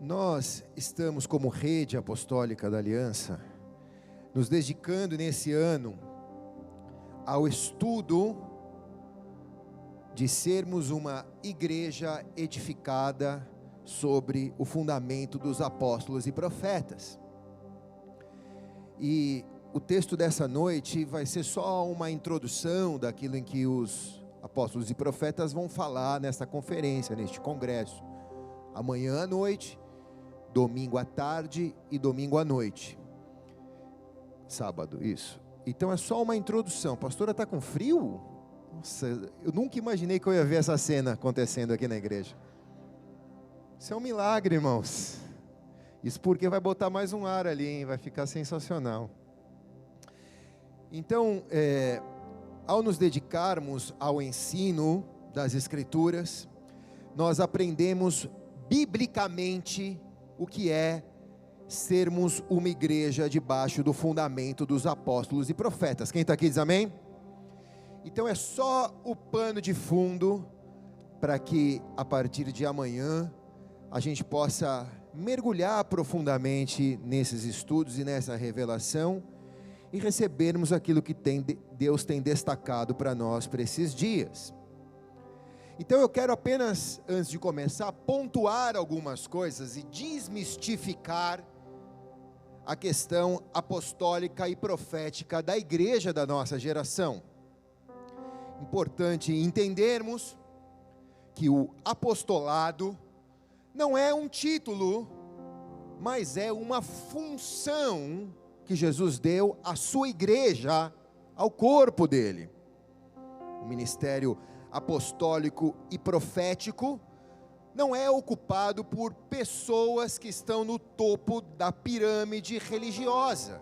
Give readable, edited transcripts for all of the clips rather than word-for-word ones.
Nós estamos como Rede Apostólica da Aliança, nos dedicando nesse ano ao estudo de sermos uma igreja edificada sobre o fundamento dos apóstolos e profetas. E o texto dessa noite vai ser só uma introdução daquilo em que os apóstolos e profetas vão falar nesta conferência, neste congresso. Amanhã à noite, domingo à tarde e domingo à noite. Sábado, isso. Então é só uma introdução. Pastora, está com frio? Nossa, eu nunca imaginei que eu ia ver essa cena acontecendo aqui na igreja. Isso é um milagre, irmãos. Isso porque vai botar mais um ar ali, hein? Vai ficar sensacional. Então, ao nos dedicarmos ao ensino das Escrituras, nós aprendemos biblicamente o que é sermos uma igreja debaixo do fundamento dos apóstolos e profetas. Quem está aqui diz amém? Então é só o pano de fundo para que a partir de amanhã a gente possa mergulhar profundamente nesses estudos e nessa revelação e recebermos aquilo que Deus tem destacado para nós para esses dias. Então eu quero apenas, antes de começar, pontuar algumas coisas e desmistificar a questão apostólica e profética da igreja da nossa geração. Importante entendermos que o apostolado não é um título, mas é uma função que Jesus deu à sua igreja, ao corpo dele. O ministério apostólico e profético não é ocupado por pessoas que estão no topo da pirâmide religiosa,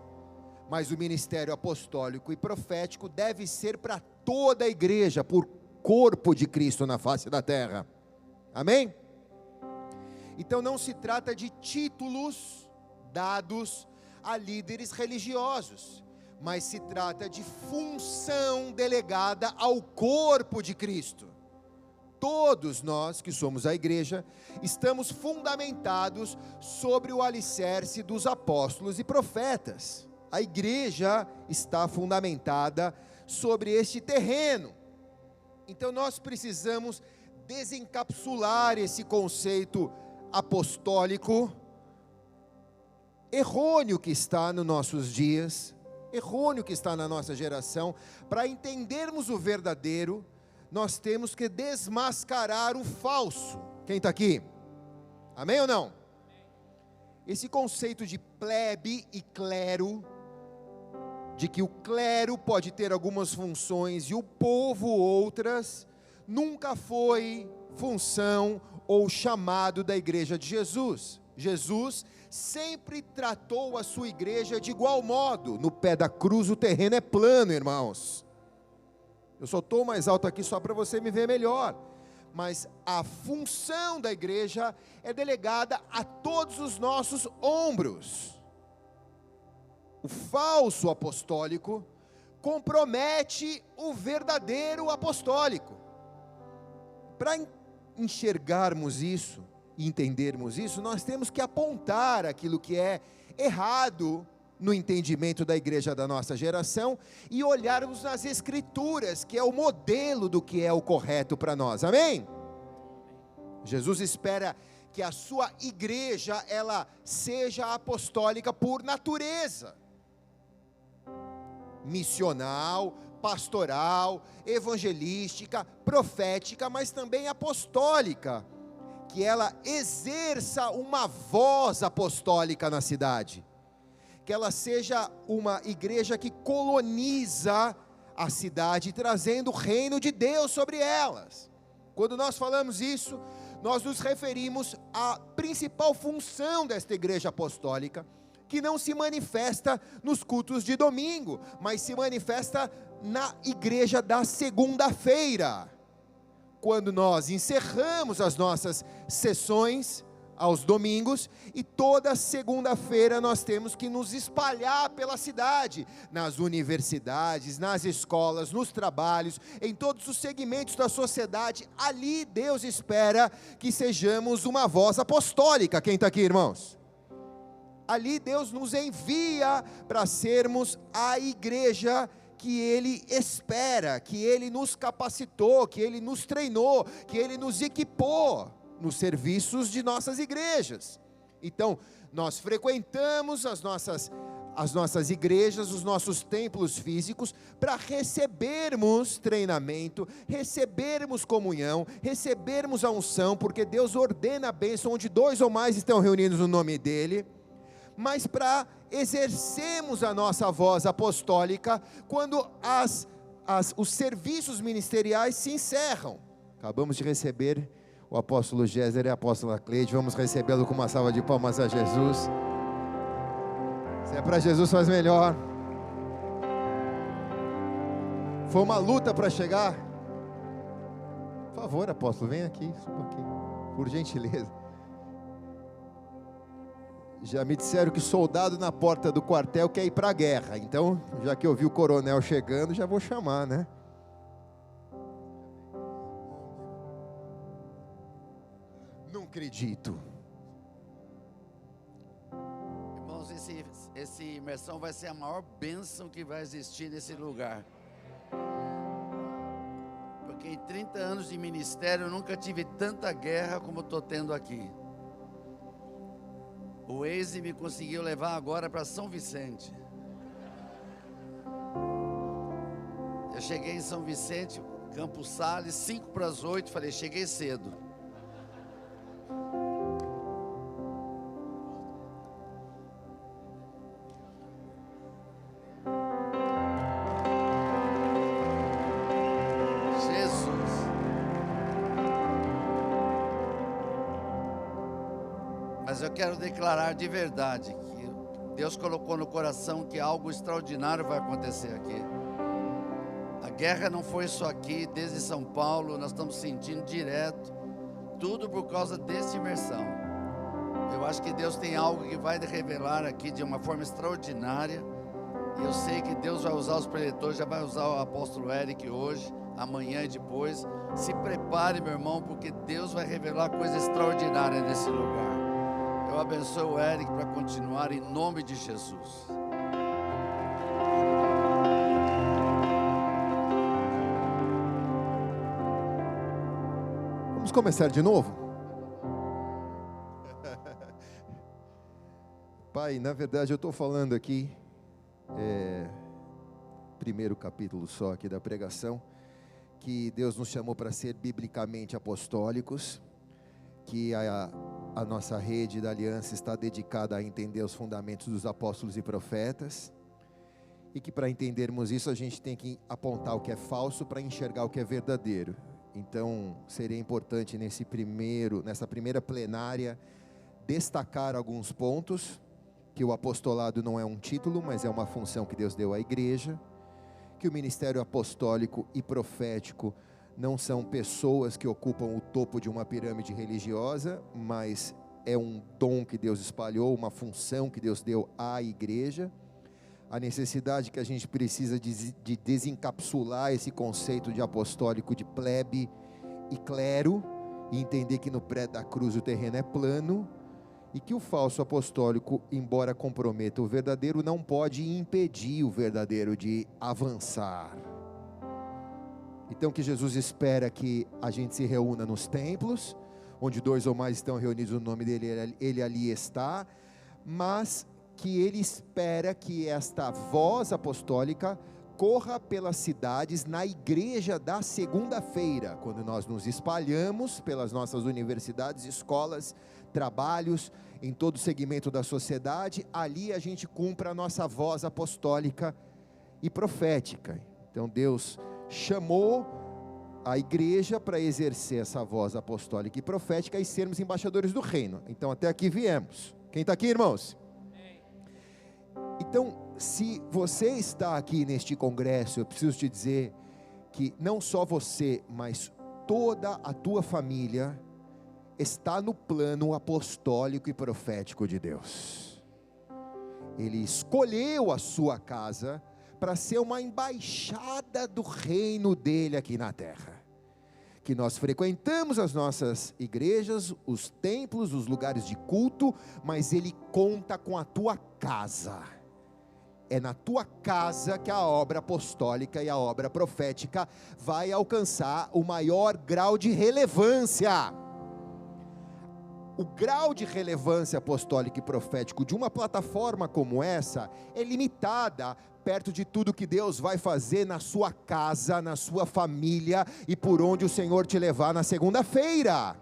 mas o ministério apostólico e profético deve ser para toda a igreja, por corpo de Cristo na face da terra. Amém? Então não se trata de títulos dados a líderes religiosos, mas se trata de função delegada ao corpo de Cristo. Todos nós que somos a igreja, estamos fundamentados sobre o alicerce dos apóstolos e profetas. A igreja está fundamentada sobre este terreno. Então nós precisamos desencapsular esse conceito apostólico errôneo que está nos nossos dias, errôneo que está na nossa geração. Para entendermos o verdadeiro, nós temos que desmascarar o falso. Quem está aqui? Amém ou não? Esse conceito de plebe e clero, de que o clero pode ter algumas funções e o povo outras, nunca foi função ou chamado da igreja de Jesus. Jesus sempre tratou a sua igreja de igual modo. No pé da cruz o terreno é plano, irmãos. Eu só estou mais alto aqui só para você me ver melhor. Mas a função da igreja é delegada a todos os nossos ombros. O falso apostólico compromete o verdadeiro apostólico. Para enxergarmos isso e entendermos isso, nós temos que apontar aquilo que é errado no entendimento da igreja da nossa geração e olharmos nas Escrituras, que é o modelo do que é o correto para nós. Amém? Jesus espera que a sua igreja, ela seja apostólica por natureza, missional, pastoral, evangelística, profética, mas também apostólica, que ela exerça uma voz apostólica na cidade, que ela seja uma igreja que coloniza a cidade, trazendo o reino de Deus sobre elas. Quando nós falamos isso, nós nos referimos à principal função desta igreja apostólica, que não se manifesta nos cultos de domingo, mas se manifesta na igreja da segunda-feira, quando nós encerramos as nossas sessões aos domingos, e toda segunda-feira nós temos que nos espalhar pela cidade, nas universidades, nas escolas, nos trabalhos, em todos os segmentos da sociedade. Ali Deus espera que sejamos uma voz apostólica. Quem está aqui, irmãos? Ali Deus nos envia para sermos a igreja que Ele espera, que Ele nos capacitou, que Ele nos treinou, que Ele nos equipou nos serviços de nossas igrejas. Então, nós frequentamos as nossas igrejas, os nossos templos físicos, para recebermos treinamento, recebermos comunhão, recebermos a unção, porque Deus ordena a bênção onde 2 ou mais estão reunidos no nome dEle, mas para exercermos a nossa voz apostólica, quando os serviços ministeriais se encerram. Acabamos de receber o apóstolo Géser e a apóstola Cleide, vamos recebê-lo com uma salva de palmas a Jesus. Se é para Jesus, faz melhor. Foi uma luta para chegar. Por favor, apóstolo, vem aqui, suba aqui, por gentileza. Já me disseram que soldado na porta do quartel quer ir para a guerra, então, já que eu vi o coronel chegando, já vou chamar, né? Não acredito. Irmãos, essa imersão vai ser a maior bênção que vai existir nesse lugar. Porque em 30 anos de ministério eu nunca tive tanta guerra como estou tendo aqui. O Waze me conseguiu levar agora para São Vicente. Eu cheguei em São Vicente, Campos Sales, 5 para as 8, falei, cheguei cedo. Mas eu quero declarar de verdade que Deus colocou no coração que algo extraordinário vai acontecer aqui. A guerra não foi só aqui, desde São Paulo, nós estamos sentindo direto, tudo por causa dessa imersão. Eu acho que Deus tem algo que vai revelar aqui de uma forma extraordinária, e eu sei que Deus vai usar os preletores, já vai usar o apóstolo Eric hoje, amanhã e depois. Se prepare, meu irmão, porque Deus vai revelar coisa extraordinária nesse lugar. Eu abençoo o Eric para continuar em nome de Jesus. Vamos começar de novo? Pai, na verdade eu estou falando aqui, primeiro capítulo só aqui da pregação, que Deus nos chamou para ser biblicamente apostólicos, que a nossa rede da aliança está dedicada a entender os fundamentos dos apóstolos e profetas, e que para entendermos isso a gente tem que apontar o que é falso para enxergar o que é verdadeiro. Então seria importante nessa primeira plenária destacar alguns pontos, que o apostolado não é um título, mas é uma função que Deus deu à igreja, que o ministério apostólico e profético não são pessoas que ocupam o topo de uma pirâmide religiosa, mas é um dom que Deus espalhou, uma função que Deus deu à igreja. A necessidade que a gente precisa de desencapsular esse conceito de apostólico de plebe e clero, e entender que no pré da cruz o terreno é plano, e que o falso apostólico, embora comprometa o verdadeiro, não pode impedir o verdadeiro de avançar. Então que Jesus espera que a gente se reúna nos templos, onde 2 ou mais estão reunidos no nome dele, ele ali está, mas que ele espera que esta voz apostólica corra pelas cidades na igreja da segunda-feira, quando nós nos espalhamos pelas nossas universidades, escolas, trabalhos, em todo o segmento da sociedade, ali a gente cumpre a nossa voz apostólica e profética. Então Deus chamou a igreja para exercer essa voz apostólica e profética e sermos embaixadores do reino. Então até aqui viemos. Quem está aqui, irmãos? Então, se você está aqui neste congresso, eu preciso te dizer que não só você, mas toda a tua família está no plano apostólico e profético de Deus. Ele escolheu a sua casa para ser uma embaixada do reino dele aqui na terra. Que nós frequentamos as nossas igrejas, os templos, os lugares de culto, mas ele conta com a tua casa. É na tua casa que a obra apostólica e a obra profética vai alcançar o maior grau de relevância. O grau de relevância apostólica e profético de uma plataforma como essa é limitada perto de tudo que Deus vai fazer na sua casa, na sua família e por onde o Senhor te levar na segunda-feira.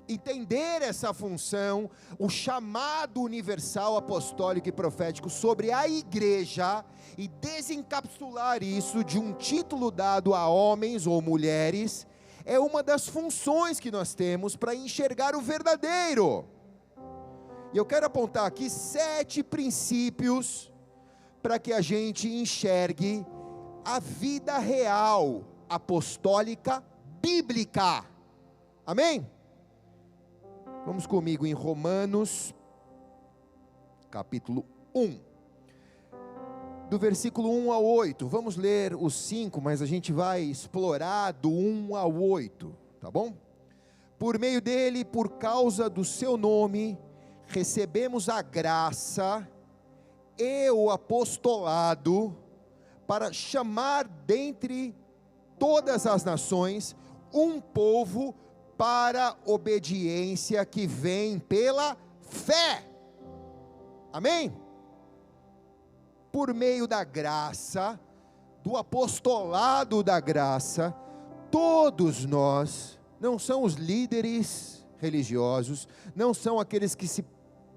Entender essa função, o chamado universal apostólico e profético sobre a igreja e desencapsular isso de um título dado a homens ou mulheres, é uma das funções que nós temos para enxergar o verdadeiro. E eu quero apontar aqui 7 princípios para que a gente enxergue a vida real apostólica bíblica. Amém? Vamos comigo em Romanos, capítulo 1, do versículo 1 ao 8, vamos ler os 5, mas a gente vai explorar do 1 ao 8, tá bom? Por meio dele, por causa do seu nome, recebemos a graça e o apostolado para chamar dentre todas as nações um povo para obediência que vem pela fé. Amém? Por meio da graça, do apostolado da graça, todos nós, não são os líderes religiosos, não são aqueles que se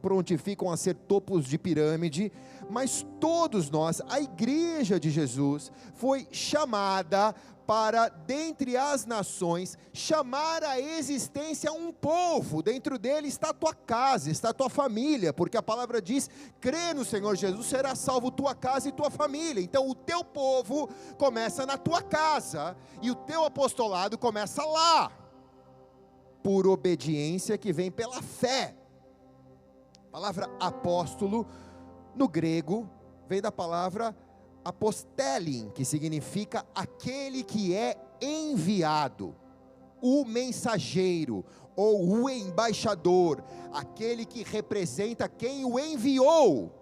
prontificam a ser topos de pirâmide, mas todos nós, a igreja de Jesus, foi chamada para, dentre as nações, chamar à existência um povo. Dentro dele está a tua casa, está a tua família, porque a palavra diz: crê no Senhor Jesus, será salvo tua casa e tua família. Então o teu povo começa na tua casa, e o teu apostolado começa lá, por obediência que vem pela fé. A palavra apóstolo, no grego, vem da palavra apostelin, que significa aquele que é enviado, o mensageiro, ou o embaixador, aquele que representa quem o enviou.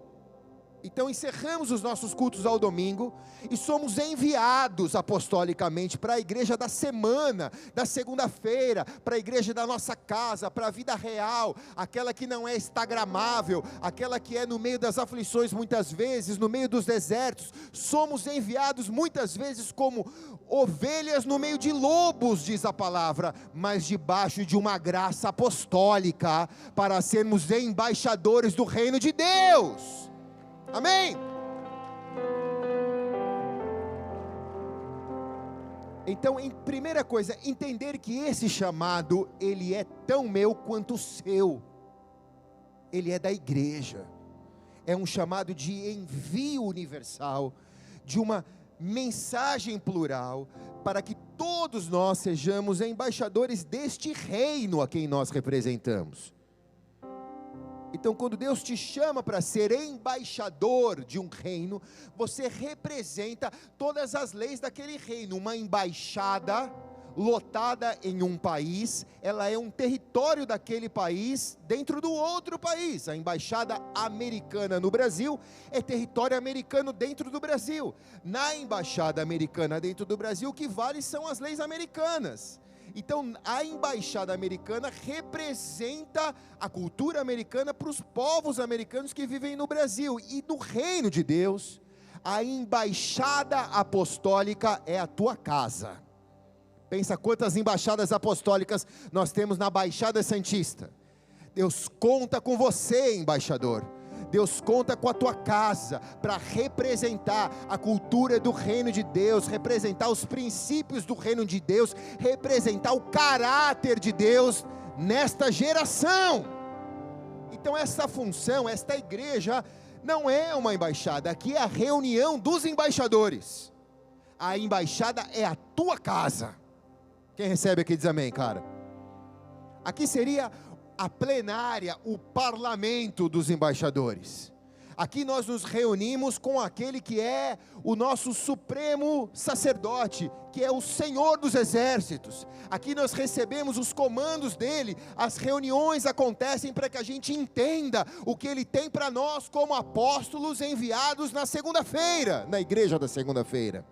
Então encerramos os nossos cultos ao domingo, e somos enviados apostolicamente para a igreja da semana, da segunda-feira, para a igreja da nossa casa, para a vida real, aquela que não é instagramável, aquela que é no meio das aflições muitas vezes, no meio dos desertos. Somos enviados muitas vezes como ovelhas no meio de lobos, diz a palavra, mas debaixo de uma graça apostólica, para sermos embaixadores do reino de Deus. Amém? Então, primeira coisa, entender que esse chamado, ele é tão meu quanto seu. Ele é da igreja. É um chamado de envio universal, de uma mensagem plural, para que todos nós sejamos embaixadores deste reino a quem nós representamos. Então, quando Deus te chama para ser embaixador de um reino, você representa todas as leis daquele reino. Uma embaixada lotada em um país, ela é um território daquele país dentro do outro país. A embaixada americana no Brasil é território americano dentro do Brasil. Na embaixada americana dentro do Brasil, o que vale são as leis americanas. Então, a embaixada americana representa a cultura americana para os povos americanos que vivem no Brasil. E do reino de Deus, a embaixada apostólica é a tua casa. Pensa quantas embaixadas apostólicas nós temos na Baixada Santista. Deus conta com você, embaixador. Deus conta com a tua casa para representar a cultura do reino de Deus, representar os princípios do reino de Deus, representar o caráter de Deus nesta geração. Então essa função, esta igreja não é uma embaixada, aqui é a reunião dos embaixadores. A embaixada é a tua casa. Quem recebe aqui diz amém, cara. Aqui seria a plenária, o parlamento dos embaixadores. Aqui nós nos reunimos com aquele que é o nosso supremo sacerdote, que é o Senhor dos exércitos. Aqui nós recebemos os comandos dele, as reuniões acontecem para que a gente entenda o que ele tem para nós como apóstolos enviados na segunda-feira, na igreja da segunda-feira.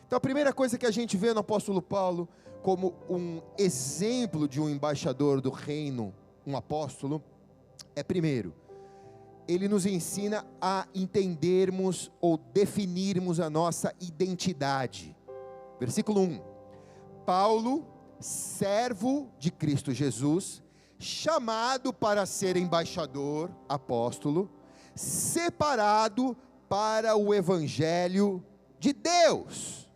Então a primeira coisa que a gente vê no apóstolo Paulo como um exemplo de um embaixador do reino, um apóstolo, é primeiro, ele nos ensina a entendermos ou definirmos a nossa identidade. Versículo 1, Paulo, servo de Cristo Jesus, chamado para ser embaixador, apóstolo, separado para o evangelho de Deus.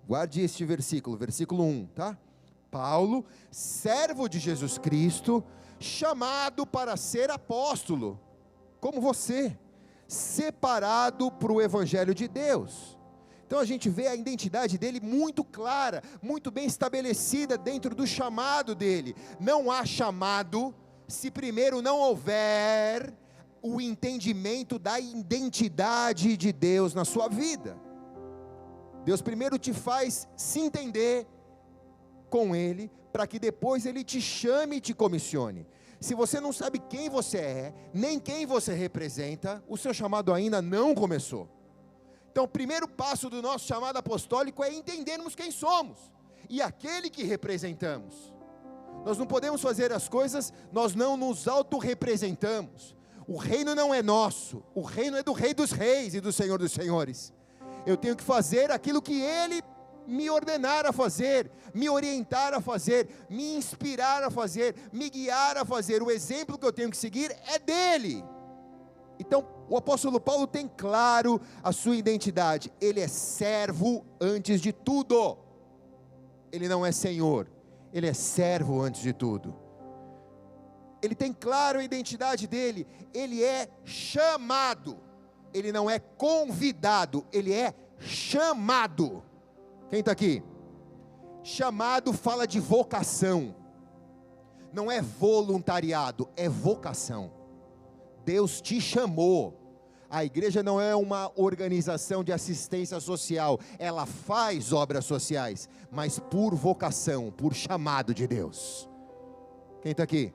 Guarde este versículo, versículo 1, tá? Paulo, servo de Jesus Cristo, chamado para ser apóstolo, como você, separado para o evangelho de Deus. Então a gente vê a identidade dele muito clara, muito bem estabelecida dentro do chamado dele. Não há chamado se primeiro não houver o entendimento da identidade de Deus na sua vida. Deus primeiro te faz se entender com ele, para que depois ele te chame e te comissione. Se você não sabe quem você é, nem quem você representa, o seu chamado ainda não começou. Então o primeiro passo do nosso chamado apostólico é entendermos quem somos, e aquele que representamos. Nós não podemos fazer as coisas, nós não nos autorrepresentamos. O reino não é nosso, o reino é do Rei dos Reis e do Senhor dos Senhores. Eu tenho que fazer aquilo que Ele me ordenar a fazer, me orientar a fazer, me inspirar a fazer, me guiar a fazer. O exemplo que eu tenho que seguir é dele. Então o apóstolo Paulo tem claro a sua identidade. Ele é servo antes de tudo. Ele não é senhor, ele é servo antes de tudo. Ele tem claro a identidade dele. Ele é chamado, ele não é convidado, ele é chamado. Quem está aqui? Chamado fala de vocação, não é voluntariado, é vocação. Deus te chamou. A igreja não é uma organização de assistência social, ela faz obras sociais, mas por vocação, por chamado de Deus. Quem está aqui?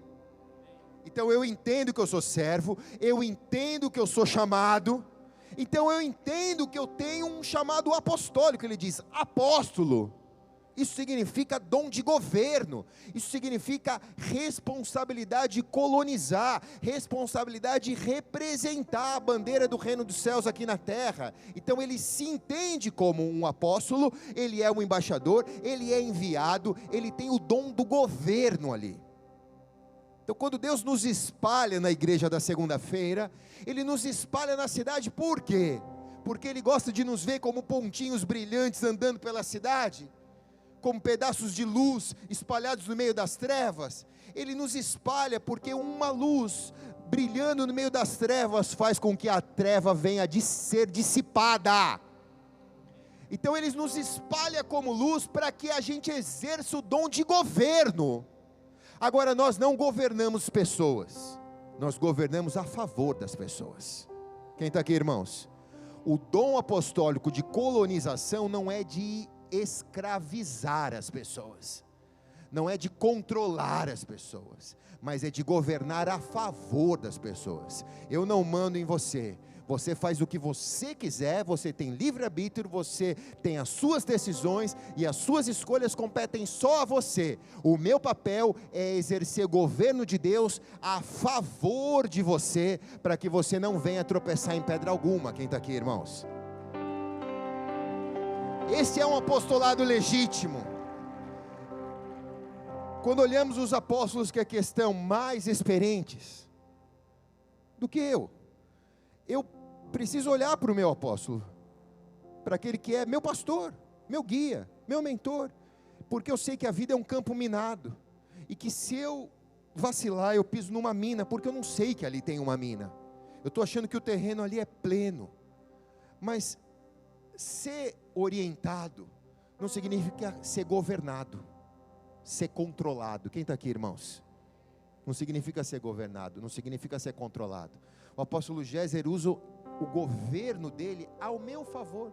Então eu entendo que eu sou servo, eu entendo que eu sou chamado. Então eu entendo que eu tenho um chamado apostólico. Ele diz, apóstolo, isso significa dom de governo, isso significa responsabilidade de colonizar, responsabilidade de representar a bandeira do reino dos céus aqui na terra. Então ele se entende como um apóstolo, ele é um embaixador, ele é enviado, ele tem o dom do governo ali. Então quando Deus nos espalha na igreja da segunda-feira, Ele nos espalha na cidade, por quê? Porque Ele gosta de nos ver como pontinhos brilhantes andando pela cidade, como pedaços de luz espalhados no meio das trevas. Ele nos espalha porque uma luz brilhando no meio das trevas faz com que a treva venha de ser dissipada. Então Ele nos espalha como luz para que a gente exerça o dom de governo. Agora nós não governamos pessoas, nós governamos a favor das pessoas. Quem está aqui, irmãos? O dom apostólico de colonização não é de escravizar as pessoas, não é de controlar as pessoas, mas é de governar a favor das pessoas. Eu não mando em você, você faz o que você quiser, você tem livre-arbítrio, você tem as suas decisões e as suas escolhas competem só a você. O meu papel é exercer o governo de Deus a favor de você, para que você não venha tropeçar em pedra alguma. Quem está aqui, irmãos? Esse é um apostolado legítimo. Quando olhamos os apóstolos que aqui estão mais experientes do que eu preciso olhar para o meu apóstolo, para aquele que é meu pastor, meu guia, meu mentor, porque eu sei que a vida é um campo minado, e que se eu vacilar, eu piso numa mina, porque eu não sei que ali tem uma mina, eu estou achando que o terreno ali é pleno. Mas ser orientado não significa ser governado. ser controlado. Quem está aqui, irmãos? Não significa ser governado, não significa ser controlado. O apóstolo Géser usa o governo dele ao meu favor.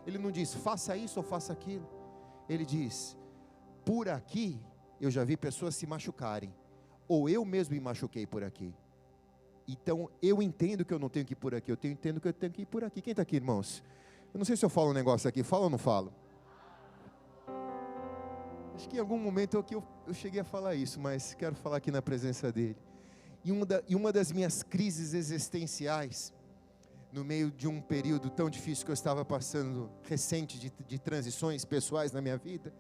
Ele não diz, faça isso ou faça aquilo. Ele diz, por aqui, eu já vi pessoas se machucarem, ou eu mesmo me machuquei por aqui. Então, eu entendo que eu não tenho que ir por aqui, entendo que eu tenho que ir por aqui. Quem está aqui, irmãos? Eu não sei se eu falo um negócio aqui, falo ou não falo? Acho que em algum momento eu cheguei a falar isso, mas quero falar aqui na presença dele. E uma das minhas crises existenciais, no meio de um período tão difícil que eu estava passando, recente, de transições pessoais na minha vida,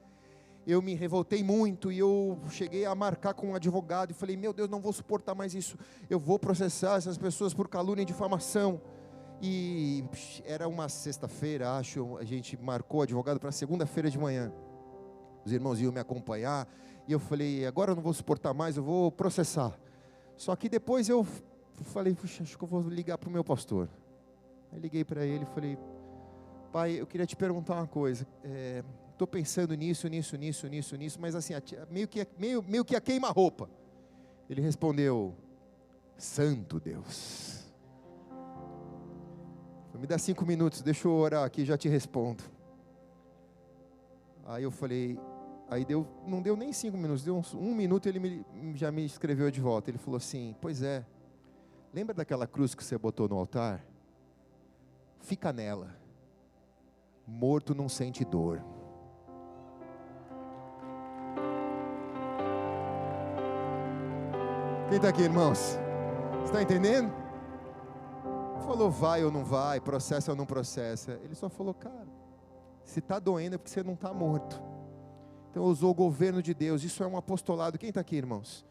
eu me revoltei muito e eu cheguei a marcar com um advogado e falei, meu Deus, não vou suportar mais isso, eu vou processar essas pessoas por calúnia e difamação. E era uma sexta-feira, acho, a gente marcou o advogado para segunda-feira de manhã. Os irmãos iam me acompanhar, e eu falei, agora eu não vou suportar mais, eu vou processar. Só que depois eu falei, puxa, acho que eu vou ligar para o meu pastor. Aí liguei para ele e falei, pai, eu queria te perguntar uma coisa, estou pensando nisso, mas assim, meio que a queima-roupa. Ele respondeu, santo Deus. Me dá 5 minutos, deixa eu orar aqui, já te respondo. Aí eu falei, não deu nem 5 minutos, deu um minuto, ele já me escreveu de volta. Ele falou assim, pois é, lembra daquela cruz que você botou no altar? Fica nela, morto não sente dor. Quem está aqui, irmãos? Você está entendendo? Falou vai ou não vai, processa ou não processa. Ele só falou, cara, se está doendo é porque você não está morto. Então usou o governo de Deus. Isso é um apostolado. Quem está aqui, irmãos?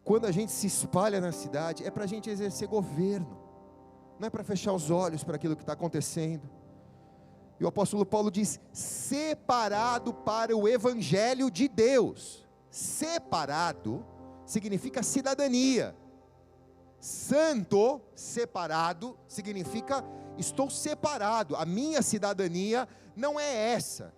Quando a gente se espalha na cidade, é para a gente exercer governo, não é para fechar os olhos para aquilo que está acontecendo. E o apóstolo Paulo diz, separado para o evangelho de Deus. Separado significa cidadania. Santo, separado, significa estou separado, a minha cidadania não é essa.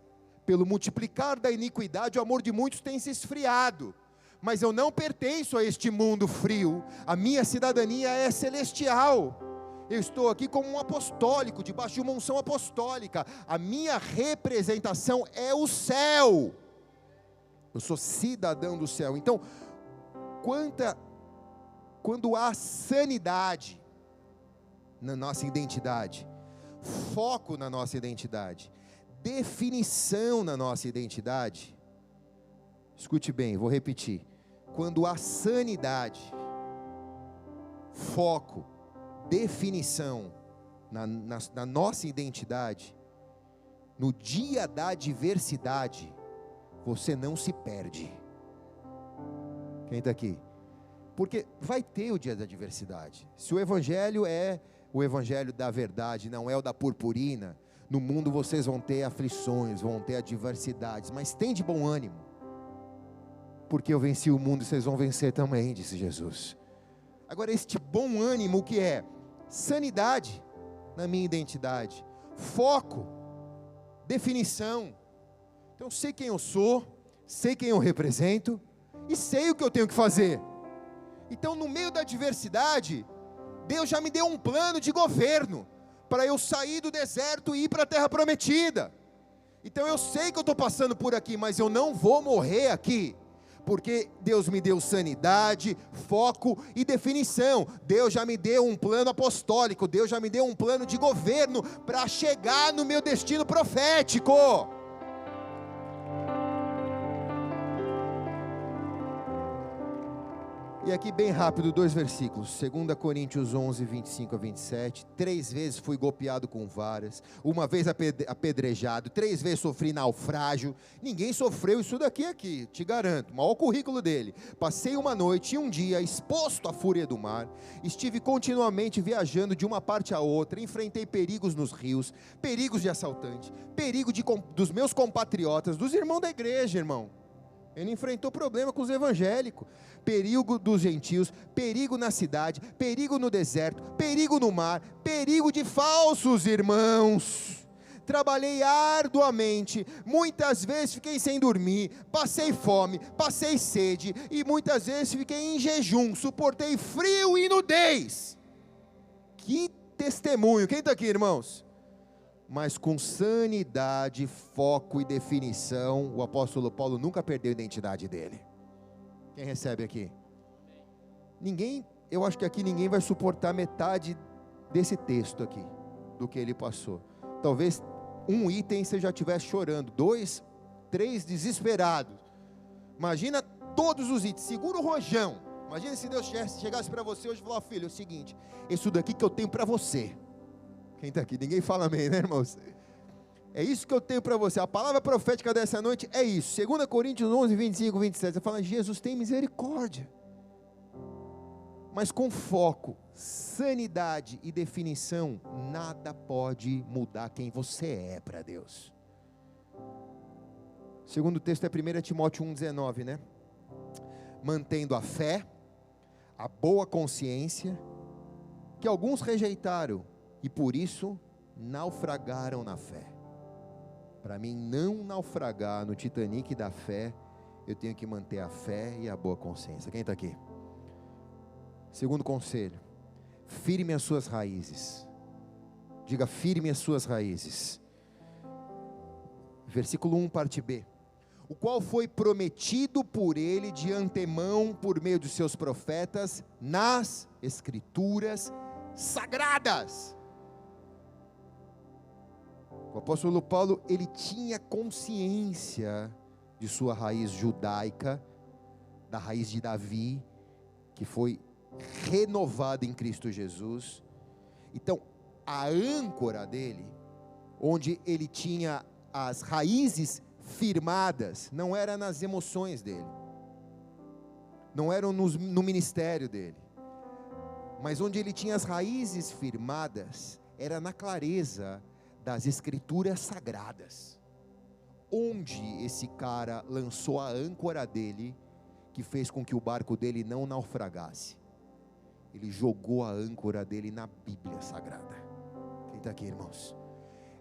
Pelo multiplicar da iniquidade, o amor de muitos tem se esfriado, mas eu não pertenço a este mundo frio, a minha cidadania é celestial. Eu estou aqui como um apostólico, debaixo de uma unção apostólica, a minha representação é o céu, eu sou cidadão do céu. Então, quando há sanidade na nossa identidade, foco na nossa identidade, definição na nossa identidade, escute bem, vou repetir, quando há sanidade, foco, definição na nossa identidade, no dia da adversidade, você não se perde. Quem está aqui? Porque vai ter o dia da adversidade. Se o evangelho é o evangelho da verdade, não é o da purpurina, no mundo vocês vão ter aflições, vão ter adversidades, mas tem de bom ânimo, porque eu venci o mundo e vocês vão vencer também, disse Jesus. Agora, este bom ânimo, o que é? Sanidade na minha identidade, foco, definição. Então, sei quem eu sou, sei quem eu represento, e sei o que eu tenho que fazer. Então, no meio da adversidade, Deus já me deu um plano de governo, para eu sair do deserto e ir para a terra prometida. Então eu sei que eu estou passando por aqui, mas eu não vou morrer aqui, porque Deus me deu sanidade, foco e definição. Deus já me deu um plano apostólico, Deus já me deu um plano de governo, para chegar no meu destino profético. E aqui bem rápido, 2 versículos, 2 Coríntios 11, 25 a 27, 3 vezes fui golpeado com varas, uma vez apedrejado, 3 vezes sofri naufrágio. Ninguém sofreu isso daqui, te garanto, maior currículo dele. Passei uma noite e um dia exposto à fúria do mar, estive continuamente viajando de uma parte a outra, enfrentei perigos nos rios, perigos de assaltante, perigo dos meus compatriotas, dos irmãos da igreja, irmão. Ele enfrentou problema com os evangélicos, perigo dos gentios, perigo na cidade, perigo no deserto, perigo no mar, perigo de falsos irmãos, trabalhei arduamente, muitas vezes fiquei sem dormir, passei fome, passei sede, e muitas vezes fiquei em jejum, suportei frio e nudez. Que testemunho, quem está aqui, irmãos? Mas com sanidade, foco e definição, o apóstolo Paulo nunca perdeu a identidade dele. Quem recebe aqui? Ninguém, eu acho que aqui ninguém vai suportar metade desse texto aqui, do que ele passou. Talvez um item você já estivesse chorando, 2, 3 desesperados. Imagina todos os itens, segura o rojão. Imagina se Deus chegasse para você hoje e falasse: filho, é o seguinte, isso daqui que eu tenho para você. Quem está aqui? Ninguém fala amém, né, irmãos? É isso que eu tenho para você. A palavra profética dessa noite é isso. 2 Coríntios 11, 25, 27. Você fala: Jesus, tem misericórdia. Mas com foco, sanidade e definição, nada pode mudar quem você é para Deus. O segundo texto é 1 Timóteo 1,19, né? Mantendo a fé, a boa consciência, que alguns rejeitaram, e por isso naufragaram na fé. Para mim não naufragar no Titanic da fé, eu tenho que manter a fé e a boa consciência. Quem está aqui? Segundo conselho: firme as suas raízes. Diga: firme as suas raízes. Versículo 1, parte B. O qual foi prometido por ele de antemão, por meio dos seus profetas, nas Escrituras sagradas. O apóstolo Paulo, ele tinha consciência de sua raiz judaica, da raiz de Davi, que foi renovada em Cristo Jesus. Então, a âncora dele, onde ele tinha as raízes firmadas, não era nas emoções dele, não eram no ministério dele, mas onde ele tinha as raízes firmadas, era na clareza das Escrituras sagradas, onde esse cara lançou a âncora dele, que fez com que o barco dele não naufragasse. Ele jogou a âncora dele na Bíblia Sagrada. Quem está aqui, irmãos?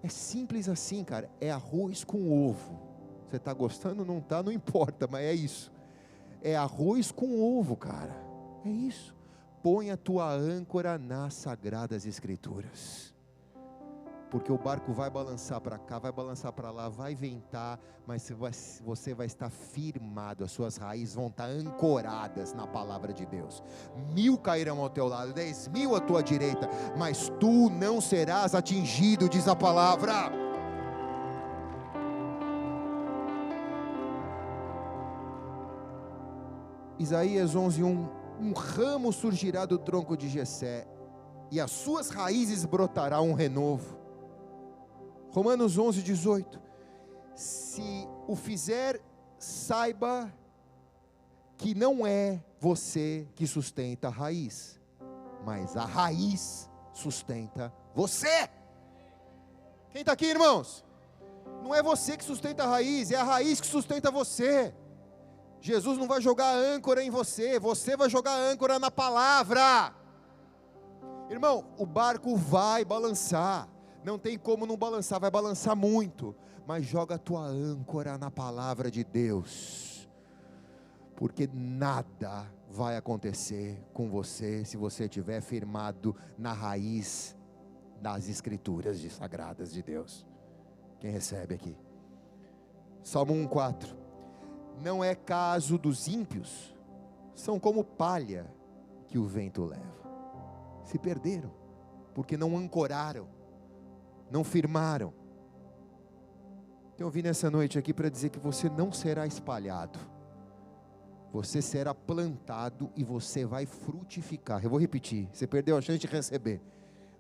É simples assim, cara, é arroz com ovo. Você está gostando? Não está? Não importa, mas é isso. É arroz com ovo, cara, é isso. Põe a tua âncora nas Sagradas Escrituras, porque o barco vai balançar para cá, vai balançar para lá, vai ventar, mas você vai estar firmado, as suas raízes vão estar ancoradas na palavra de Deus. 1000 cairão ao teu lado, 10.000 à tua direita, mas tu não serás atingido, diz a palavra. Isaías 11:1. Um ramo surgirá do tronco de Jessé, e as suas raízes brotará um renovo. Romanos 11:18. Se o fizer, saiba que não é você que sustenta a raiz, mas a raiz sustenta você. Quem está aqui, irmãos? Não é você que sustenta a raiz, é a raiz que sustenta você. Jesus não vai jogar âncora em você, você vai jogar âncora na palavra. Irmão, o barco vai balançar, não tem como não balançar, vai balançar muito, mas joga a tua âncora na palavra de Deus, porque nada vai acontecer com você se você estiver firmado na raiz das Escrituras sagradas de Deus. Quem recebe aqui? Salmo 1:4. Não é caso dos ímpios, são como palha que o vento leva. Se perderam, porque não ancoraram, não firmaram. Então eu vim nessa noite aqui para dizer que você não será espalhado, você será plantado e você vai frutificar. Eu vou repetir, você perdeu a chance de receber.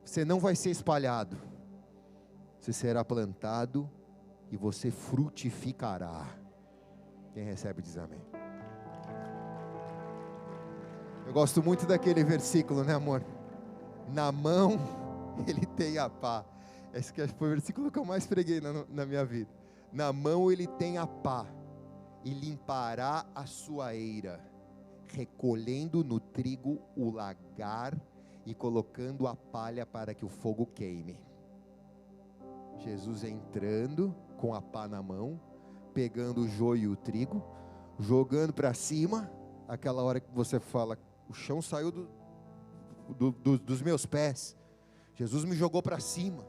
Você não vai ser espalhado, você será plantado e você frutificará. Quem recebe diz amém. Eu gosto muito daquele versículo, né, amor? Na mão ele tem a pá. Esse que foi o versículo que eu mais preguei na minha vida. Na mão ele tem a pá, e limpará a sua eira, recolhendo no trigo o lagar e colocando a palha para que o fogo queime. Jesus entrando com a pá na mão, pegando o joio e o trigo, jogando para cima, aquela hora que você fala, o chão saiu dos meus pés. Jesus me jogou para cima.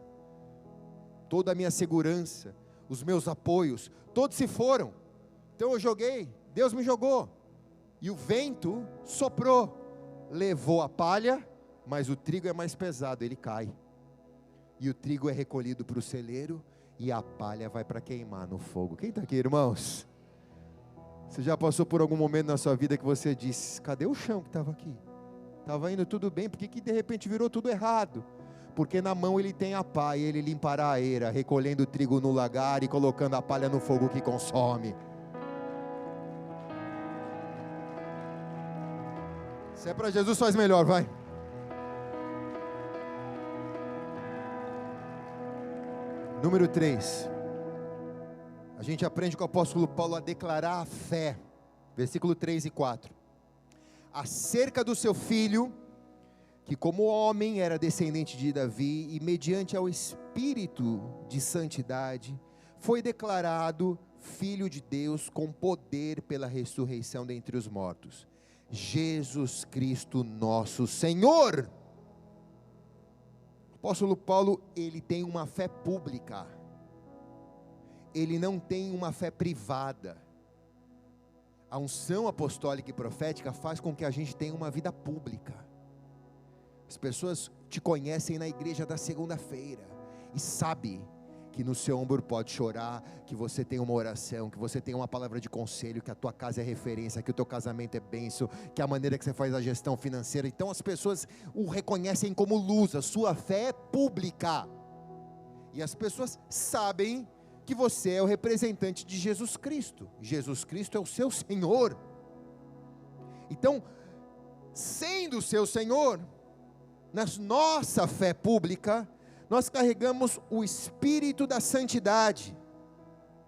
Toda a minha segurança, os meus apoios, todos se foram. Então eu joguei, Deus me jogou. E o vento soprou, levou a palha, mas o trigo é mais pesado, ele cai. E o trigo é recolhido para o celeiro, e a palha vai para queimar no fogo. Quem está aqui, irmãos? Você já passou por algum momento na sua vida que você disse, cadê o chão que estava aqui? Estava indo tudo bem, por que de repente virou tudo errado? Porque na mão ele tem a pá, e ele limpará a eira, recolhendo o trigo no lagar e colocando a palha no fogo que consome. Se é para Jesus, faz melhor, vai. Número 3, a gente aprende com o apóstolo Paulo a declarar a fé, versículo 3 e 4, acerca do seu filho, que como homem era descendente de Davi, e mediante ao Espírito de santidade, foi declarado Filho de Deus com poder pela ressurreição dentre os mortos, Jesus Cristo nosso Senhor. O apóstolo Paulo, ele tem uma fé pública, ele não tem uma fé privada. A unção apostólica e profética faz com que a gente tenha uma vida pública. As pessoas te conhecem na igreja da segunda-feira e sabem que no seu ombro pode chorar, que você tem uma oração, que você tem uma palavra de conselho, que a tua casa é referência, que o teu casamento é bênção, que a maneira que você faz a gestão financeira. Então as pessoas o reconhecem como luz, a sua fé é pública. E as pessoas sabem que você é o representante de Jesus Cristo. Jesus Cristo é o seu Senhor. Então, sendo o seu Senhor, na nossa fé pública, nós carregamos o Espírito da Santidade,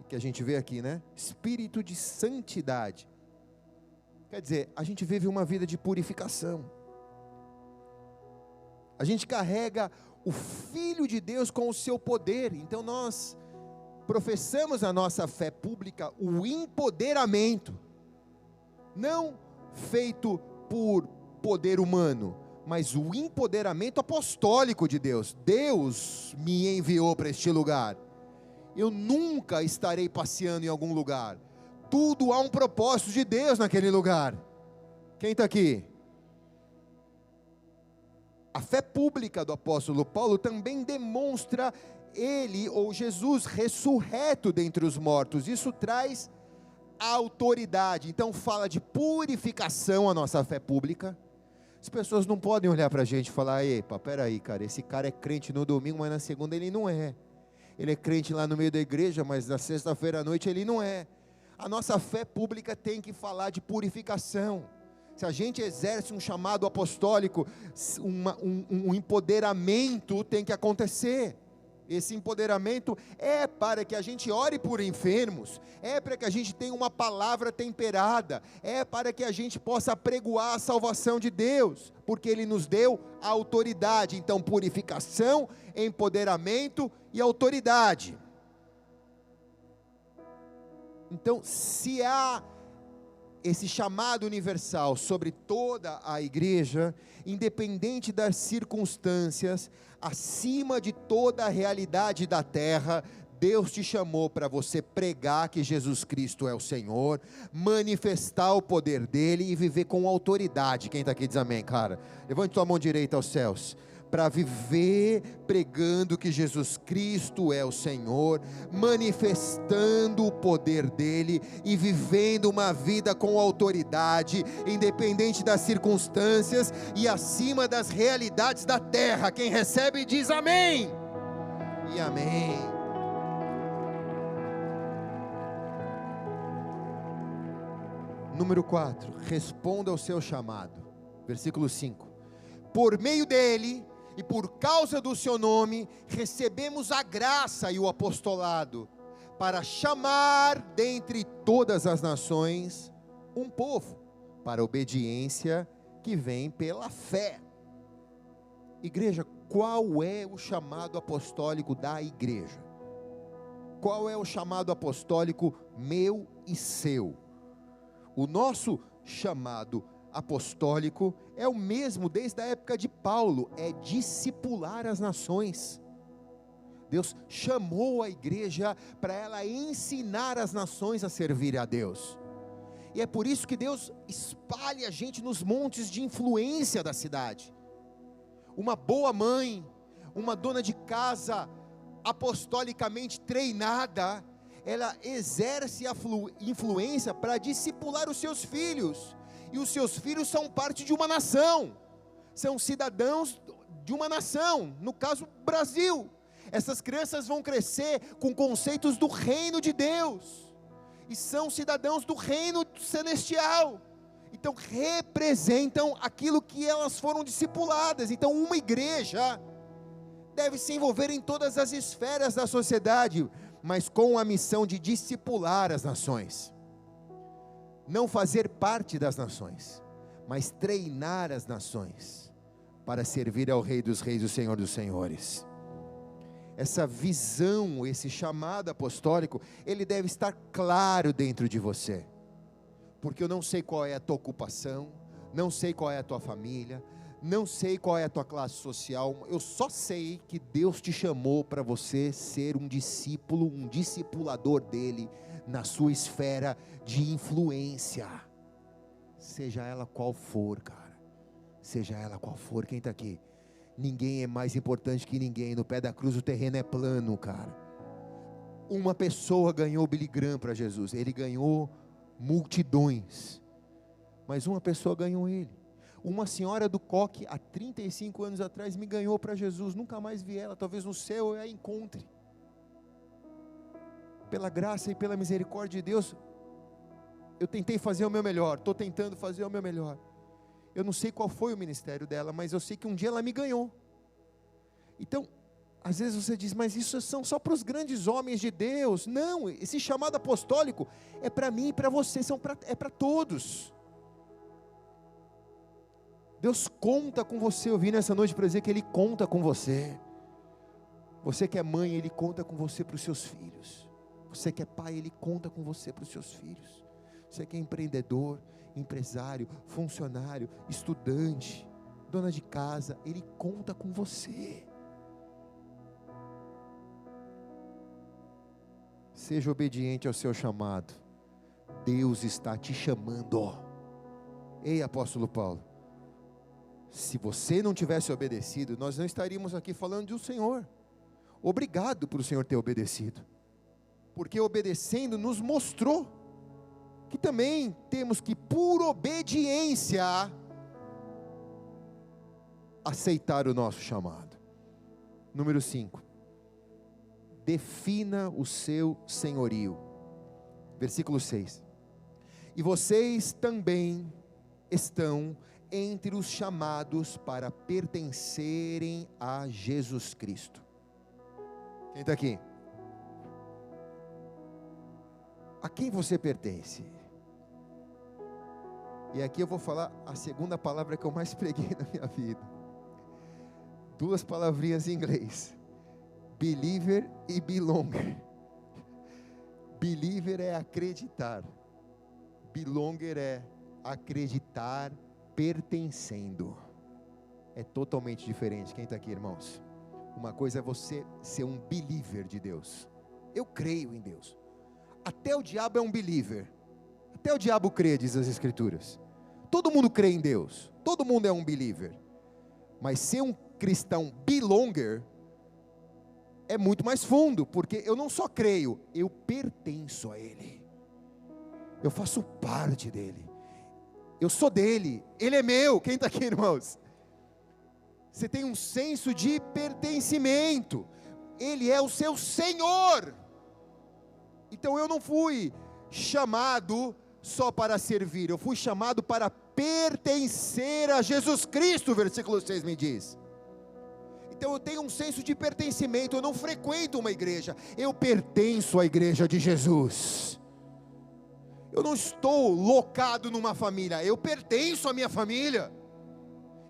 que a gente vê aqui, né? Espírito de Santidade. Quer dizer, a gente vive uma vida de purificação. A gente carrega o Filho de Deus com o seu poder. Então nós professamos a nossa fé pública, o empoderamento, não feito por poder humano, mas o empoderamento apostólico de Deus. Deus me enviou para este lugar. Eu nunca estarei passeando em algum lugar. Tudo há um propósito de Deus naquele lugar. Quem está aqui? A fé pública do apóstolo Paulo também demonstra ele, ou Jesus, ressurreto dentre os mortos. Isso traz autoridade. Então fala de purificação a nossa fé pública. As pessoas não podem olhar para a gente e falar, epa, peraí cara, esse cara é crente no domingo, mas na segunda ele não é. Ele é crente lá no meio da igreja, mas na sexta-feira à noite ele não é. A nossa fé pública tem que falar de purificação. Se a gente exerce um chamado apostólico, um empoderamento tem que acontecer. Esse empoderamento é para que a gente ore por enfermos, é para que a gente tenha uma palavra temperada, é para que a gente possa apregoar a salvação de Deus, porque Ele nos deu a autoridade. Então purificação, empoderamento e autoridade. Então se há esse chamado universal sobre toda a igreja, independente das circunstâncias, acima de toda a realidade da terra, Deus te chamou para você pregar que Jesus Cristo é o Senhor, manifestar o poder dele e viver com autoridade. Quem está aqui diz amém, cara? Levante tua mão direita aos céus. Para viver pregando que Jesus Cristo é o Senhor, manifestando o poder dele e vivendo uma vida com autoridade, independente das circunstâncias e acima das realidades da terra. Quem recebe diz amém e amém. Número 4, responda ao seu chamado. Versículo 5. Por meio dele e por causa do seu nome, recebemos a graça e o apostolado, para chamar dentre todas as nações, um povo, para a obediência que vem pela fé. Igreja, qual é o chamado apostólico da igreja? qual é o chamado apostólico meu e seu? O nosso chamado apostólico é o mesmo desde a época de Paulo, é discipular as nações. Deus chamou a igreja para ela ensinar as nações a servir a Deus. E é por isso que Deus espalha a gente nos montes de influência da cidade. Uma boa mãe, uma dona de casa apostolicamente treinada, ela exerce a influência para discipular os seus filhos. E os seus filhos são parte de uma nação, são cidadãos de uma nação, no caso Brasil. Essas crianças vão crescer com conceitos do reino de Deus, e são cidadãos do reino celestial, então representam aquilo que elas foram discipuladas. Então uma igreja deve se envolver em todas as esferas da sociedade, mas com a missão de discipular as nações, não fazer parte das nações, mas treinar as nações, para servir ao Rei dos Reis, o Senhor dos Senhores. Essa visão, esse chamado apostólico, ele deve estar claro dentro de você, porque eu não sei qual é a tua ocupação, não sei qual é a tua família, não sei qual é a tua classe social, eu só sei que Deus te chamou para você ser um discípulo, um discipulador dele, na sua esfera de influência, seja ela qual for, cara, seja ela qual for. Quem está aqui? Ninguém é mais importante que ninguém, no pé da cruz o terreno é plano, cara. Uma pessoa ganhou Billy Graham para Jesus, ele ganhou multidões, mas uma pessoa ganhou ele. Uma senhora do coque, há 35 anos atrás, me ganhou para Jesus, nunca mais vi ela, talvez no céu eu a encontre. Pela graça e pela misericórdia de Deus, eu tentei fazer o meu melhor, estou tentando fazer o meu melhor. Eu não sei qual foi o ministério dela, mas eu sei que um dia ela me ganhou. Então, às vezes você diz, mas isso são só para os grandes homens de Deus. Não, esse chamado apostólico é para mim e para você, é para todos. Deus conta com você. Eu vim nessa noite para dizer que Ele conta com você. Você que é mãe, Ele conta com você para os seus filhos. Você que é pai, Ele conta com você para os seus filhos. Você que é empreendedor, empresário, funcionário, estudante, dona de casa, Ele conta com você. Seja obediente ao seu chamado. Deus está te chamando. Ei, apóstolo Paulo, se você não tivesse obedecido, nós não estaríamos aqui falando do Senhor. Obrigado por o Senhor ter obedecido, porque obedecendo nos mostrou que também temos que, por obediência, aceitar o nosso chamado. Número 5, defina o seu senhorio. Versículo 6, e vocês também estão entre os chamados para pertencerem a Jesus Cristo. Quem está aqui? A quem você pertence? E aqui eu vou falar a segunda palavra que eu mais preguei na minha vida. 2 palavrinhas em inglês: believer e belonger. Believer é acreditar, belonger é acreditar pertencendo. É totalmente diferente. Quem está aqui, irmãos? Uma coisa é você ser um believer de Deus. Eu creio em Deus. Até o diabo é um believer. Até o diabo crê, diz as Escrituras. Todo mundo crê em Deus. Todo mundo é um believer. Mas ser um cristão belonger é muito mais fundo, porque eu não só creio, eu pertenço a Ele. Eu faço parte dEle. Eu sou dele, Ele é meu. Quem está aqui, irmãos? Você tem um senso de pertencimento. Ele é o seu Senhor. Então eu não fui chamado só para servir, eu fui chamado para pertencer a Jesus Cristo, versículo 6 me diz. Então eu tenho um senso de pertencimento. Eu não frequento uma igreja, eu pertenço à igreja de Jesus. Eu não estou locado numa família, eu pertenço à minha família.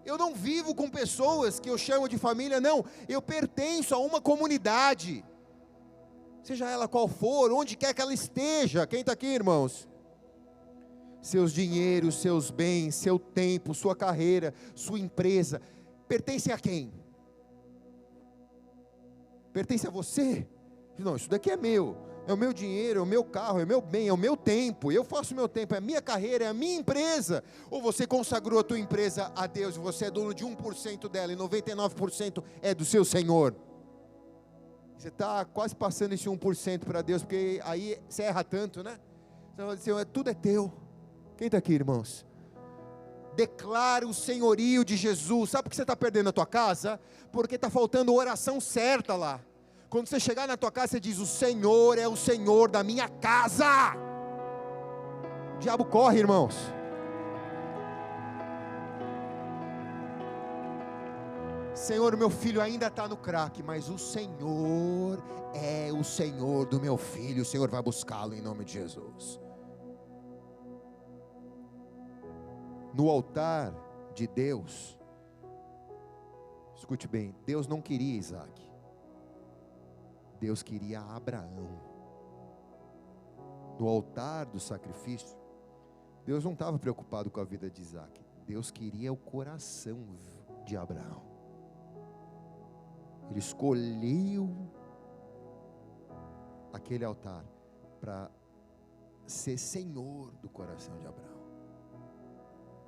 Eu não vivo com pessoas que eu chamo de família, não. Eu pertenço a uma comunidade. seja ela qual for, onde quer que ela esteja. Quem está aqui, irmãos? Seus dinheiros, seus bens, seu tempo, sua carreira, sua empresa, pertencem a quem? Pertence a você? Não, isso daqui é meu. É o meu dinheiro, é o meu carro, é o meu bem, é o meu tempo. Eu faço o meu tempo, é a minha carreira, é a minha empresa. Ou você consagrou a tua empresa a Deus e você é dono de 1% dela e 99% é do seu Senhor? Você está quase passando esse 1% para Deus, porque aí você erra tanto, né? Você vai dizer, tudo é teu. Quem está aqui, irmãos? Declara o senhorio de Jesus. Sabe por que você está perdendo a tua casa? Porque está faltando oração certa lá. Quando você chegar na tua casa, você diz, o Senhor é o Senhor da minha casa. O diabo corre, irmãos. Senhor, meu filho ainda está no crack, mas o Senhor é o Senhor do meu filho. O Senhor vai buscá-lo em nome de Jesus. No altar de Deus, escute bem, Deus não queria Isaac, Deus queria Abraão. No altar do sacrifício, Deus não estava preocupado com a vida de Isaac, Deus queria o coração de Abraão. Ele escolheu aquele altar para ser senhor do coração de Abraão.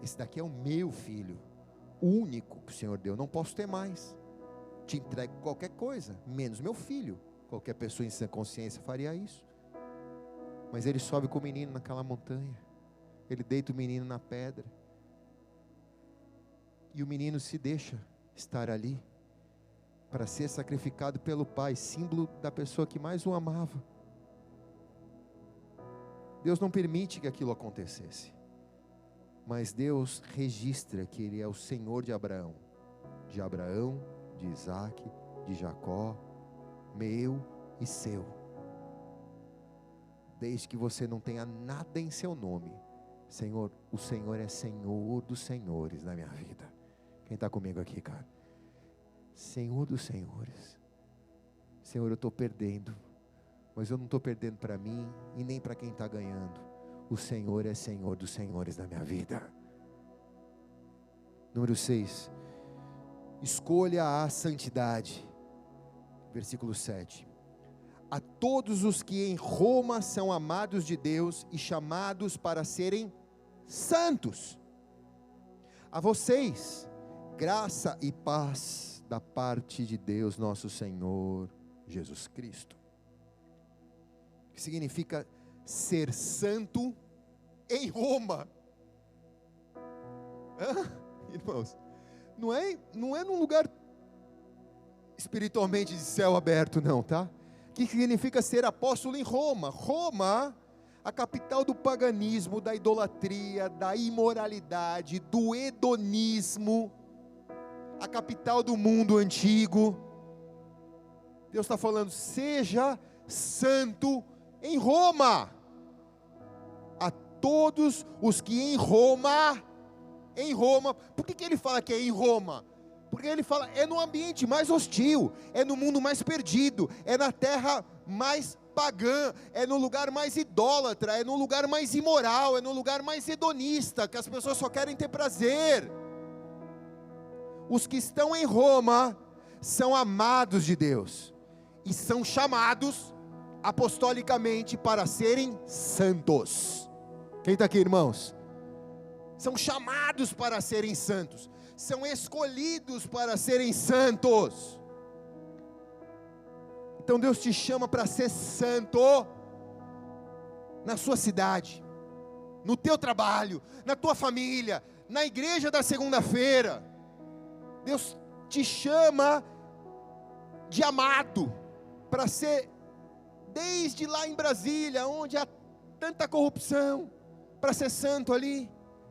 Esse daqui é o meu filho, o único que o Senhor deu, não posso ter mais. Te entrego qualquer coisa, menos meu filho. Qualquer pessoa em sã consciência faria isso. Mas ele sobe com o menino naquela montanha, ele deita o menino na pedra, e o menino se deixa estar ali, para ser sacrificado pelo pai, símbolo da pessoa que mais o amava. Deus não permite que aquilo acontecesse, mas Deus registra que Ele é o Senhor de Abraão, de Isaac, de Jacó, meu e seu. Desde que você não tenha nada em seu nome, Senhor, o Senhor é Senhor dos senhores na minha vida. Quem está comigo aqui, cara? Senhor dos senhores. Senhor, eu estou perdendo, mas eu não estou perdendo para mim e nem para quem está ganhando. O Senhor é Senhor dos senhores da minha vida. Número 6. Escolha a santidade. Versículo 7. A todos os que em Roma são amados de Deus e chamados para serem santos. A vocês, graça e paz da parte de Deus nosso Senhor Jesus Cristo. Que significa ser santo em Roma. Irmãos, não é num lugar espiritualmente de céu aberto não, tá? Que significa ser apóstolo em Roma. Roma, a capital do paganismo, da idolatria, da imoralidade, do hedonismo, a capital do mundo antigo. Deus está falando, seja santo em Roma. A todos os que em Roma, por que ele fala que é em Roma? Porque ele fala, é no ambiente mais hostil, é no mundo mais perdido, é na terra mais pagã, é no lugar mais idólatra, é no lugar mais imoral, é no lugar mais hedonista, que as pessoas só querem ter prazer. Os que estão em Roma são amados de Deus e são chamados apostolicamente para serem santos. Quem está aqui, irmãos? São chamados para serem santos, são escolhidos para serem santos. Então Deus te chama para ser santo na sua cidade, no teu trabalho, na tua família, na igreja da segunda-feira. Deus te chama de amado para ser, desde lá em Brasília, onde há tanta corrupção, para ser santo ali.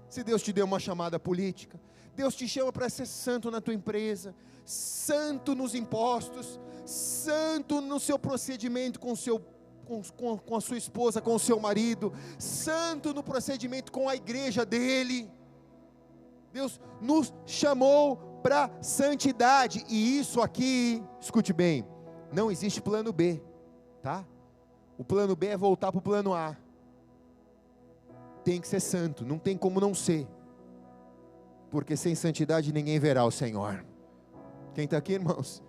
Se Deus te deu uma chamada política, Deus te chama para ser santo na tua empresa, santo nos impostos, santo no seu procedimento com a sua esposa, com o seu marido, santo no procedimento com a igreja dele. Deus nos chamou para santidade, e isso aqui, escute bem, não existe plano B, tá? O plano B é voltar para o plano A. Tem que ser santo, não tem como não ser. Porque sem santidade ninguém verá o Senhor. Quem está aqui, irmãos?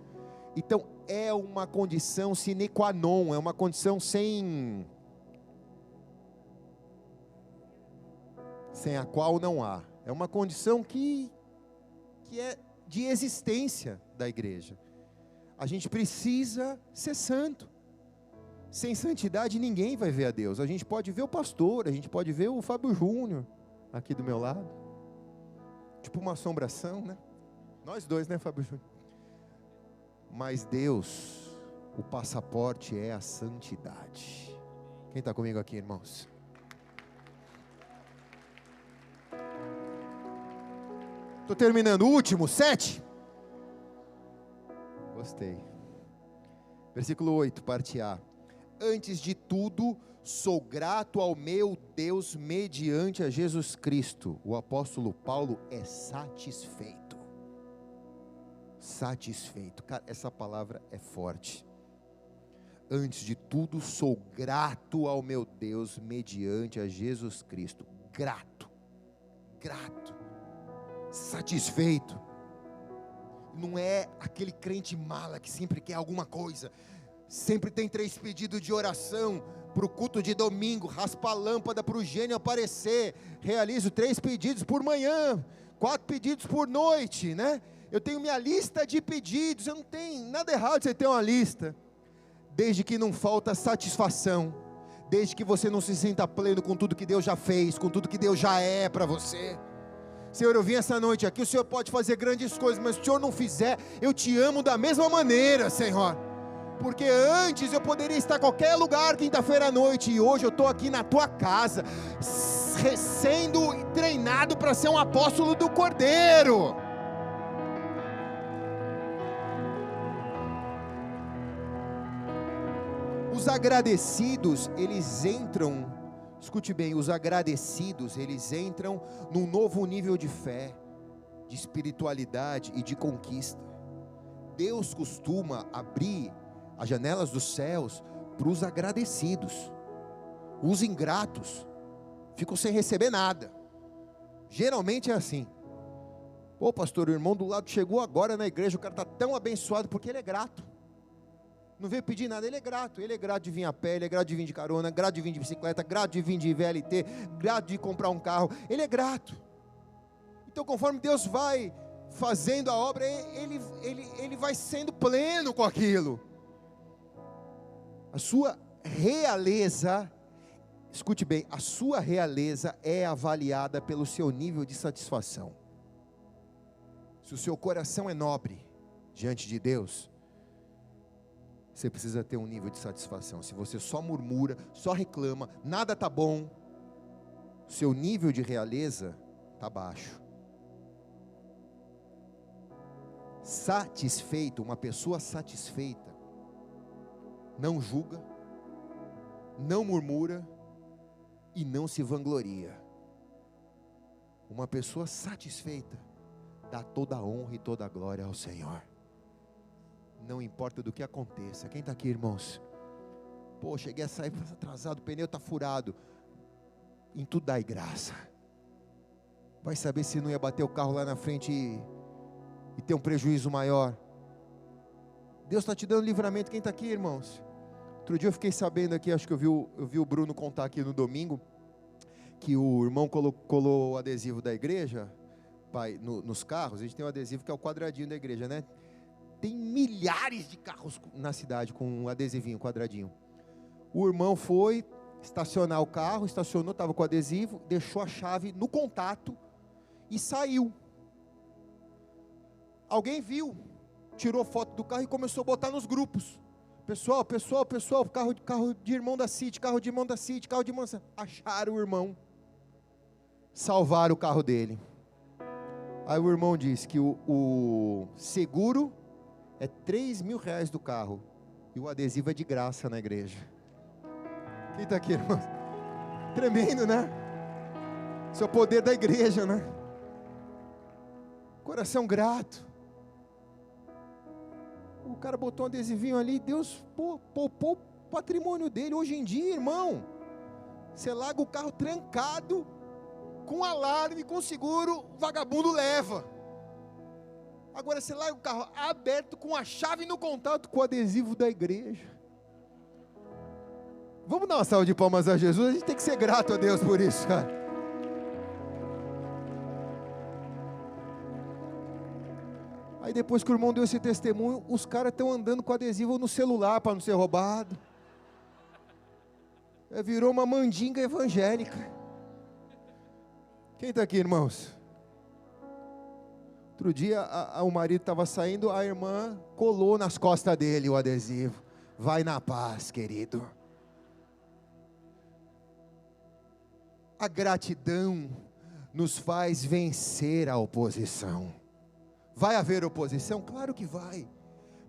Então é uma condição sine qua non, é uma condição sem a qual não há. É uma condição que é de existência da igreja. A gente precisa ser santo. Sem santidade ninguém vai ver a Deus. A gente pode ver o pastor, a gente pode ver o Fábio Júnior aqui do meu lado, tipo uma assombração, né? Nós dois, né, Fábio Júnior? Mas Deus, o passaporte é a santidade. Quem está comigo aqui, irmãos? Estou terminando. O último, 7. Gostei. Versículo 8, parte A. Antes de tudo, sou grato ao meu Deus mediante a Jesus Cristo. O apóstolo Paulo é satisfeito. Satisfeito. Cara, essa palavra é forte. Antes de tudo, sou grato ao meu Deus mediante a Jesus Cristo. Grato. Grato. Satisfeito. Não é aquele crente mala que sempre quer alguma coisa. Sempre tem 3 pedidos de oração para o culto de domingo, raspa a lâmpada para o gênio aparecer, realizo 3 pedidos por manhã, 4 pedidos por noite, né? Eu tenho minha lista de pedidos. Eu não tenho nada errado de você ter uma lista, desde que não falta satisfação, desde que você não se sinta pleno com tudo que Deus já fez, com tudo que Deus já é para você. Senhor, eu vim essa noite aqui, o Senhor pode fazer grandes coisas, mas se o Senhor não fizer, eu te amo da mesma maneira, Senhor. Porque antes eu poderia estar em qualquer lugar quinta-feira à noite, e hoje eu estou aqui na tua casa, sendo treinado para ser um apóstolo do Cordeiro. Os agradecidos, eles entram, escute bem, os agradecidos, eles entram num novo nível de fé, de espiritualidade e de conquista. Deus costuma abrir as janelas dos céus para os agradecidos. Os ingratos ficam sem receber nada. Geralmente é assim. Pô, pastor, o irmão do lado chegou agora na igreja, o cara está tão abençoado porque ele é grato. Não veio pedir nada, ele é grato. Ele é grato de vir a pé, ele é grato de vir de carona, grato de vir de bicicleta, grato de vir de VLT, grato de comprar um carro. Ele é grato. Então, conforme Deus vai fazendo a obra, ele vai sendo pleno com aquilo. A sua realeza, escute bem, a sua realeza é avaliada pelo seu nível de satisfação. Se o seu coração é nobre diante de Deus, você precisa ter um nível de satisfação. Se você só murmura, só reclama, nada está bom, seu nível de realeza está baixo. Satisfeito, uma pessoa satisfeita, não julga, não murmura e não se vangloria. Uma pessoa satisfeita dá toda a honra e toda a glória ao Senhor. Não importa do que aconteça. Quem está aqui, irmãos? Pô, cheguei a sair atrasado, o pneu está furado. Em tudo dai graça. Vai saber se não ia bater o carro lá na frente e ter um prejuízo maior. Deus está te dando livramento. Quem está aqui, irmãos? Outro dia eu fiquei sabendo aqui, acho que eu vi o Bruno contar aqui no domingo, que o irmão colou o adesivo da igreja, pai, nos carros. A gente tem um adesivo que é o quadradinho da igreja, né? Tem milhares de carros na cidade com um adesivinho, quadradinho. O irmão foi estacionar o carro, estacionou, estava com o adesivo, deixou a chave no contato e saiu. Alguém viu, tirou foto do carro e começou a botar nos grupos. Pessoal, carro de irmão da City, carro de irmão da City, carro de irmão da City. Acharam o irmão, salvaram o carro dele. Aí o irmão disse que o seguro é R$3.000 do carro, e o adesivo é de graça na igreja. Quem está aqui, irmão? Tremendo, né? Isso é o poder da igreja, né? Coração grato. O cara botou um adesivinho ali, Deus poupou patrimônio dele. Hoje em dia, irmão, você larga o carro trancado, com alarme, com seguro, o vagabundo leva. Agora você larga o carro aberto, com a chave no contato, com o adesivo da igreja. Vamos dar uma salva de palmas a Jesus? A gente tem que ser grato a Deus por isso, cara. Aí depois que o irmão deu esse testemunho, os caras estão andando com adesivo no celular para não ser roubado. Virou uma mandinga evangélica. Quem está aqui, irmãos? Outro dia o marido estava saindo, a irmã colou nas costas dele o adesivo. Vai na paz, querido. A gratidão nos faz vencer a oposição. Vai haver oposição? Claro que vai.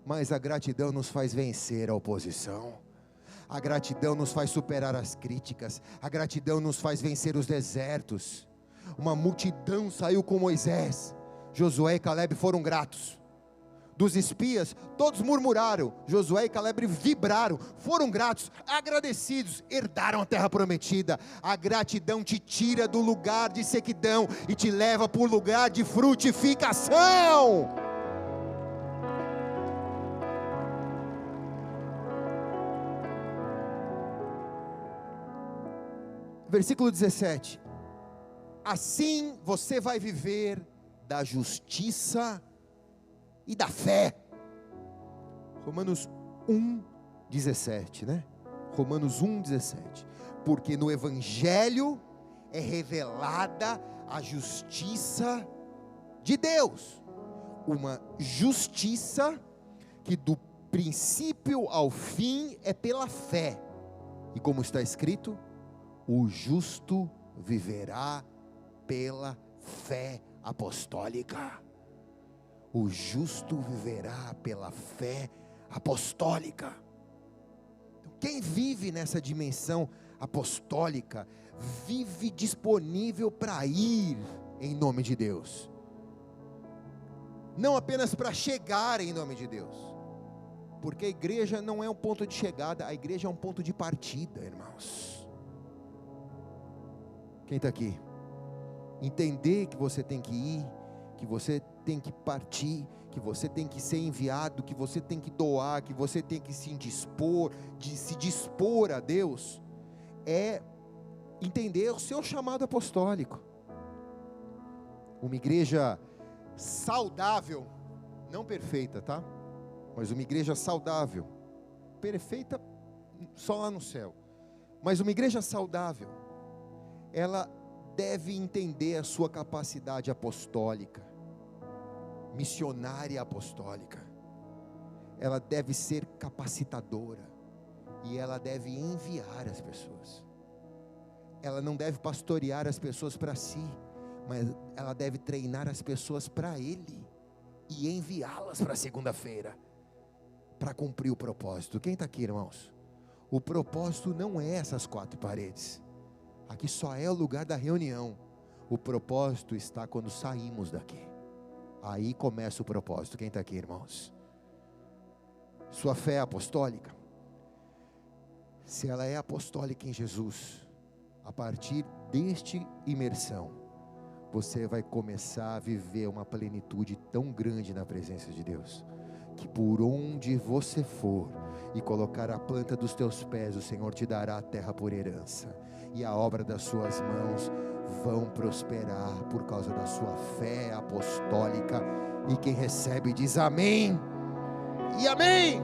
Mas a gratidão nos faz vencer a oposição. A gratidão nos faz superar as críticas. A gratidão nos faz vencer os desertos. Uma multidão saiu com Moisés. Josué e Caleb foram gratos. Dos espias, todos murmuraram. Josué e Caleb vibraram, foram gratos, agradecidos, herdaram a terra prometida. A gratidão te tira do lugar de sequidão e te leva para o lugar de frutificação. Versículo 17. Assim você vai viver da justiça e da fé. Romanos 1:17, né? Romanos 1:17. Porque no Evangelho é revelada a justiça de Deus. Uma justiça que do princípio ao fim é pela fé. E como está escrito, o justo viverá pela fé apostólica. O justo viverá pela fé apostólica. Então, quem vive nessa dimensão apostólica, vive disponível para ir em nome de Deus. Não apenas para chegar em nome de Deus. Porque a igreja não é um ponto de chegada, a igreja é um ponto de partida, irmãos. Quem está aqui? Entender que você tem que ir, que você tem que partir, que você tem que ser enviado, que você tem que doar, que você tem que se dispor a Deus, é entender o seu chamado apostólico. Uma igreja saudável, não perfeita, tá? Mas uma igreja saudável, perfeita só lá no céu, mas uma igreja saudável, ela deve entender a sua capacidade apostólica, missionária apostólica. Ela deve ser capacitadora e ela deve enviar as pessoas. Ela não deve pastorear as pessoas para si, mas ela deve treinar as pessoas para Ele e enviá-las para segunda-feira, para cumprir o propósito. Quem está aqui, irmãos? O propósito não é essas quatro paredes. Aqui só é o lugar da reunião. O propósito está quando saímos daqui. Aí começa o propósito. Quem está aqui, irmãos? Sua fé é apostólica. Se ela é apostólica em Jesus, a partir deste imersão, você vai começar a viver uma plenitude tão grande na presença de Deus, que por onde você for e colocar a planta dos teus pés, o Senhor te dará a terra por herança, e a obra das suas mãos vão prosperar por causa da sua fé apostólica. E quem recebe diz amém e amém.